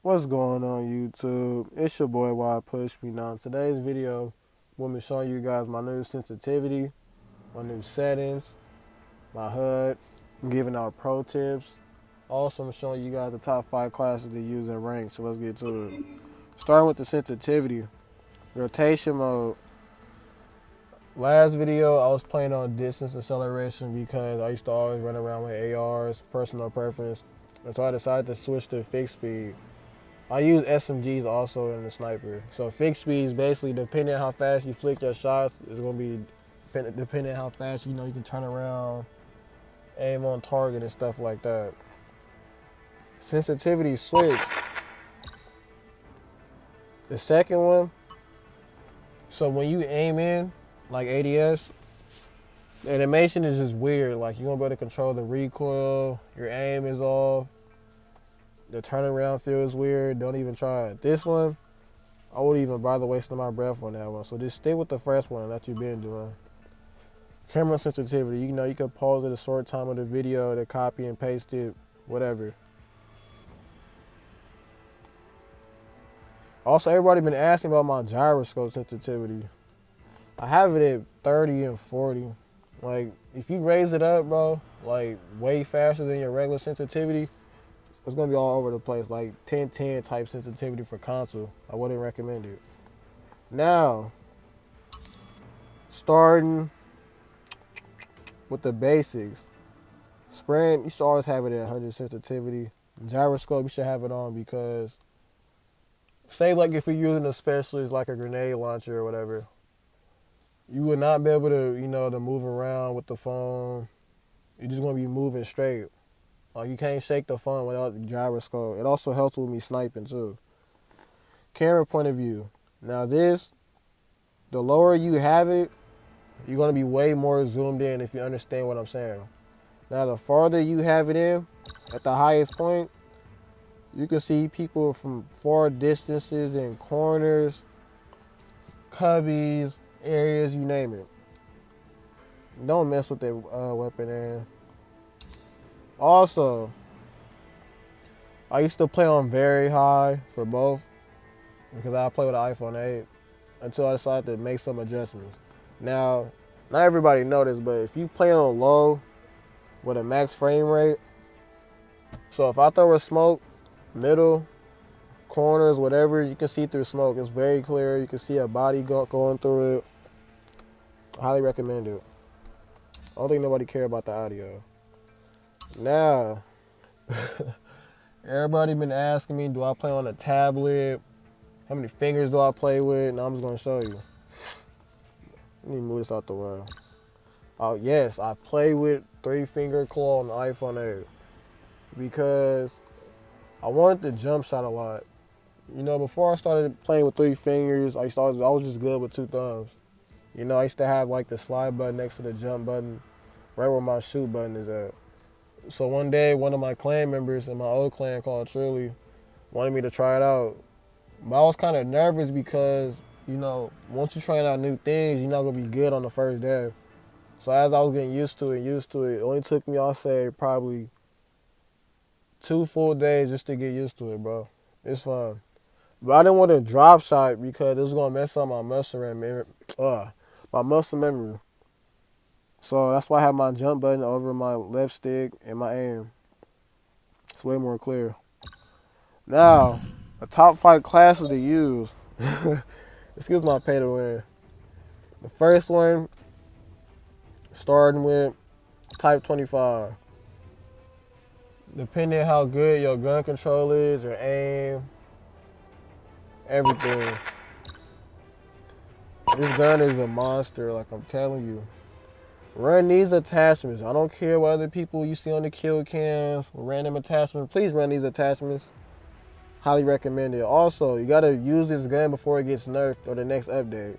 What's going on YouTube? It's your boy yPushMeYT. Now in today's video, I'm going to be showing you guys my new sensitivity, my new settings, my HUD. I'm giving out pro tips. Also, I'm showing you guys the top 5 classes to use in rank. So let's get to it. Starting with the sensitivity. Rotation mode. Last video, I was playing on distance acceleration because I used to always run around with ARs, personal preference. And so I decided to switch to fixed speed. I use SMGs also in the sniper. So fixed speed is basically depending on how fast you flick your shots, it's gonna be depending on how fast you can turn around, aim on target and stuff like that. Sensitivity switch. The second one, so when you aim in, like ADS, the animation is just weird. Like you won't be able to control the recoil, your aim is off. The turnaround feels weird. Don't even try it. This one, I wouldn't even bother wasting my breath on that one. So just stay with the first one that you've been doing. Camera sensitivity. You can pause at a short time of the video to copy and paste it, whatever. Also, everybody been asking about my gyroscope sensitivity. I have it at 30 and 40. Like, if you raise it up, bro, like way faster than your regular sensitivity, it's gonna be all over the place, like 10-10 type sensitivity for console. I wouldn't recommend it. Now, starting with the basics. Sprint, you should always have it at 100 sensitivity. Gyroscope, you should have it on because, say like if you're using a specialist like a grenade launcher or whatever, you would not be able to, to move around with the phone. You're just gonna be moving straight. Like you can't shake the phone without the gyroscope. It also helps with me sniping too. Camera point of view. Now this, the lower you have it, you're gonna be way more zoomed in if you understand what I'm saying. Now the farther you have it in, at the highest point, you can see people from far distances and corners, cubbies, areas, you name it. Don't mess with that weapon in. Also, I used to play on very high for both because I play with an iPhone 8 until I decided to make some adjustments. Now, not everybody know this, but if you play on low with a max frame rate, so if I throw a smoke, middle, corners, whatever, you can see through smoke. It's very clear. You can see a body going through it. I highly recommend it. I don't think nobody care about the audio. Now, everybody been asking me, do I play on a tablet? How many fingers do I play with? Now I'm just gonna show you. Let me move this out the way. Oh yes, I play with 3-finger claw on the iPhone 8 because I wanted the jump shot a lot. Before I started playing with 3 fingers, I was just good with 2 thumbs. I used to have like the slide button next to the jump button, right where my shoot button is at. So one day, one of my clan members in my old clan called Trilly wanted me to try it out. But I was kind of nervous because, once you're trying out new things, you're not going to be good on the first day. So as I was getting used to it only took me, I'll say, probably 2 full days just to get used to it, bro. It's fun. But I didn't want to drop shot because it was going to mess up my muscle memory. So that's why I have my jump button over my left stick and my aim. It's way more clear. Now, the top 5 classes to use. Excuse my pay to win. The first one, starting with Type 25. Depending on how good your gun control is, your aim, everything. This gun is a monster, like I'm telling you. Run these attachments. I don't care what other people you see on the kill cams, random attachments. Please run these attachments. Highly recommend it. Also, you gotta use this gun before it gets nerfed or the next update.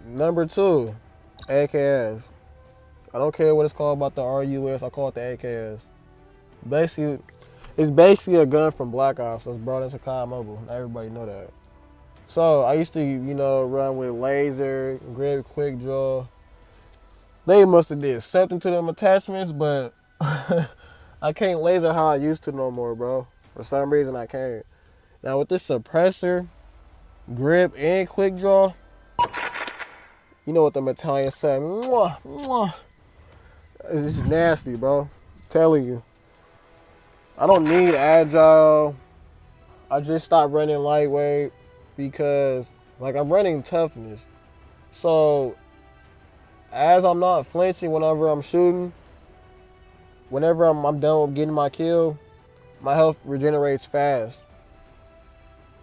Number 2, AKS. I don't care what it's called about the RUS. I call it the AKS. Basically, it's basically a gun from Black Ops that's brought into COD Mobile. Not everybody know that. So I used to, run with laser, grip, quick draw. They must have did something to them attachments, but I can't laser how I used to no more, bro. For some reason, I can't. Now, with this suppressor, grip, and quick draw, you know what the Italians say. Mwah, mwah. It's just nasty, bro. I'm telling you. I don't need agile. I just stopped running lightweight because, like, I'm running toughness. So, as I'm not flinching whenever I'm shooting, whenever I'm done with getting my kill, my health regenerates fast.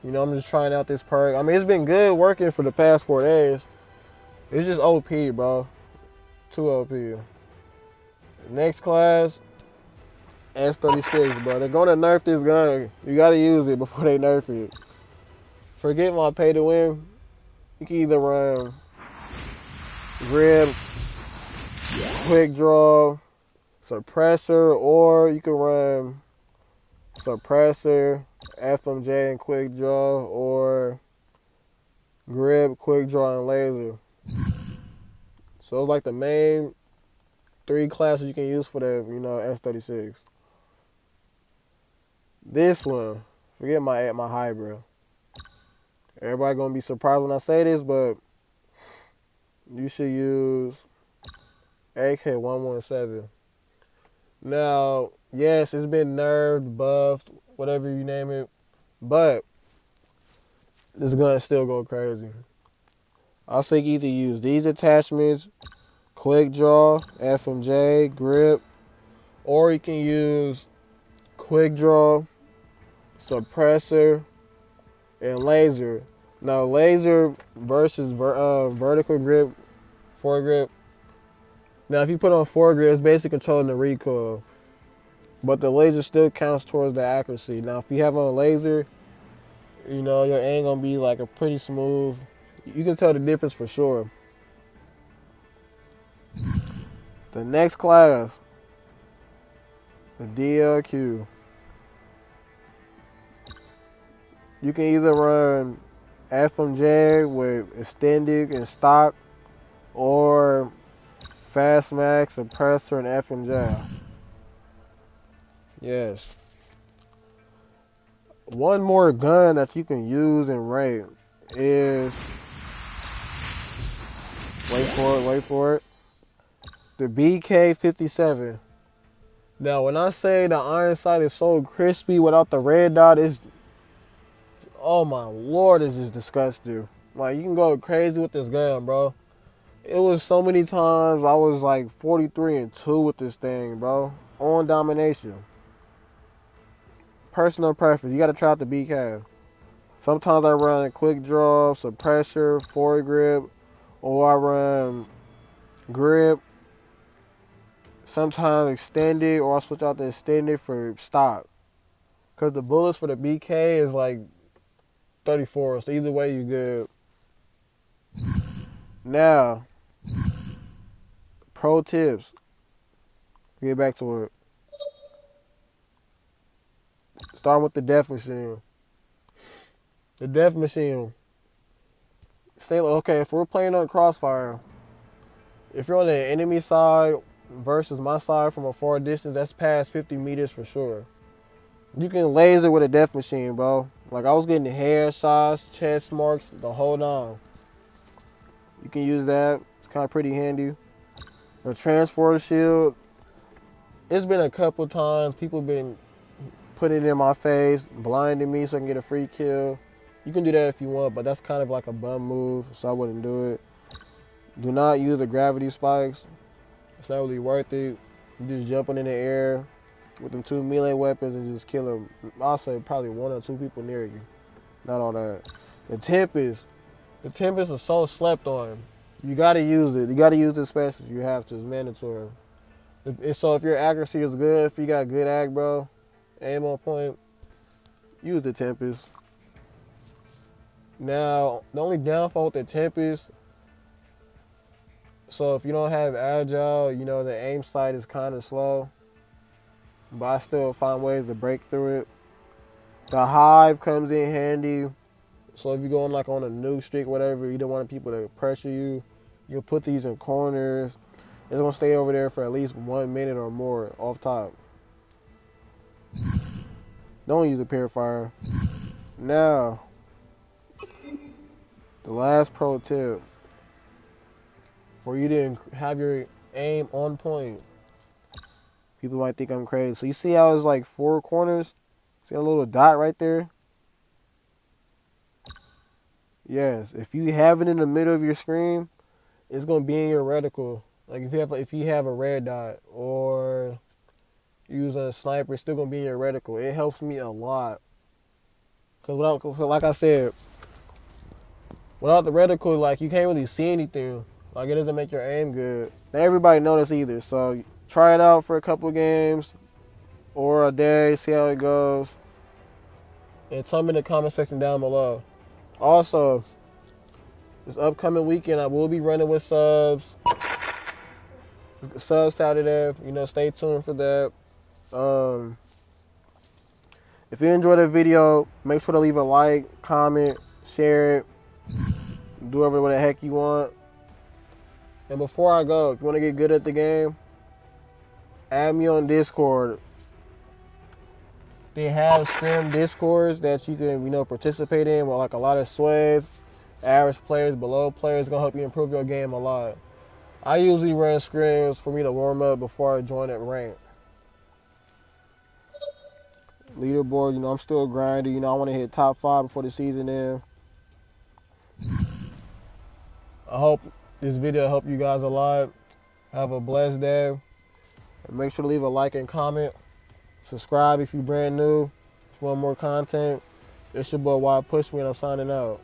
You know, I'm just trying out this perk. I mean, it's been good working for the past 4 days. It's just OP, bro. Too OP. Next class, S36, bro. They're gonna nerf this gun. You gotta use it before they nerf it. Forget my pay to win. You can either run grip, quick draw, suppressor, or you can run suppressor, FMJ, and quick draw, or grip, quick draw, and laser. So it's like the main 3 classes you can use for the, S36. This one, forget my hybrid. Everybody gonna be surprised when I say this, but you should use AK-117. Now, yes, it's been nerfed, buffed, whatever you name it, but this gun still go crazy. I'll say either use these attachments, quick draw, FMJ, grip, or you can use quick draw, suppressor, and laser. Now, laser versus vertical grip, foregrip. Now, if you put on foregrip, it's basically controlling the recoil, but the laser still counts towards the accuracy. Now, if you have on a laser, your aim gonna be like a pretty smooth. You can tell the difference for sure. The next class, the DLQ. You can either run FMJ with extended and stock, or fast max, suppressor, and FMJ. Yes. One more gun that you can use and rate is, wait for it, the BK-57. Now, when I say the iron sight is so crispy without the red dot, oh my lord, it's just disgusting. Like, you can go crazy with this gun, bro. It was so many times I was like 43-2 with this thing, bro. On domination. Personal preference. You gotta try out the BK. Sometimes I run quick draw, suppressor, foregrip, or I run grip. Sometimes extended, or I switch out the extended for stock. Because the bullets for the BK is like 34, so either way you good. Now, pro tips. Get back to it. Starting with the death machine. The death machine. Okay, if we're playing on crossfire, if you're on the enemy side versus my side from a far distance, that's past 50 meters for sure. You can laser with a death machine, bro. Like, I was getting headshots, chest marks, the whole nine. You can use that. It's kind of pretty handy. The transporter shield. It's been a couple times people been putting it in my face, blinding me so I can get a free kill. You can do that if you want, but that's kind of like a bum move, so I wouldn't do it. Do not use the gravity spikes. It's not really worth it. You just jumping in the air with them 2 melee weapons and just kill them. I'll say probably 1 or 2 people near you. Not all that. The Tempest is so slept on. You gotta use it. You gotta use the specials. You have to. It's mandatory. So if your accuracy is good, if you got good ag, bro, aim on point, use the Tempest. Now, the only downfall with the Tempest, so if you don't have agile, the aim sight is kind of slow, but I still find ways to break through it. The Hive comes in handy. So if you're going like on a nuke streak, whatever, you don't want people to pressure you, you'll put these in corners. It's gonna stay over there for at least 1 minute or more off top. Don't use a purifier. Now, the last pro tip for you to have your aim on point. People might think I'm crazy. So you see how it's like 4 corners? See a little dot right there? Yes. If you have it in the middle of your screen, it's gonna be in your reticle. Like if you have a red dot or use a sniper, it's still gonna be in your reticle. It helps me a lot. Cause like I said, without the reticle, like you can't really see anything. Like it doesn't make your aim good. Not everybody knows either. So try it out for a couple of games or a day, see how it goes. And tell me in the comment section down below. Also, this upcoming weekend I will be running with subs. Sub Saturday, you know, stay tuned for that. If you enjoyed the video, make sure to leave a like, comment, share it, do whatever the heck you want. And before I go, if you want to get good at the game, add me on Discord. They have scrim Discords that you can, you know, participate in with like a lot of sways, average players, below players. Gonna help you improve your game a lot. I usually run scrims for me to warm up before I join at rank. Leaderboard, you know, I'm still grinding. You know, I want to hit top 5 before the season ends. I hope this video helped you guys a lot. Have a blessed day. And make sure to leave a like and comment. Subscribe if you're brand new. If you want more content. It's your boy yPushMe and I'm signing out.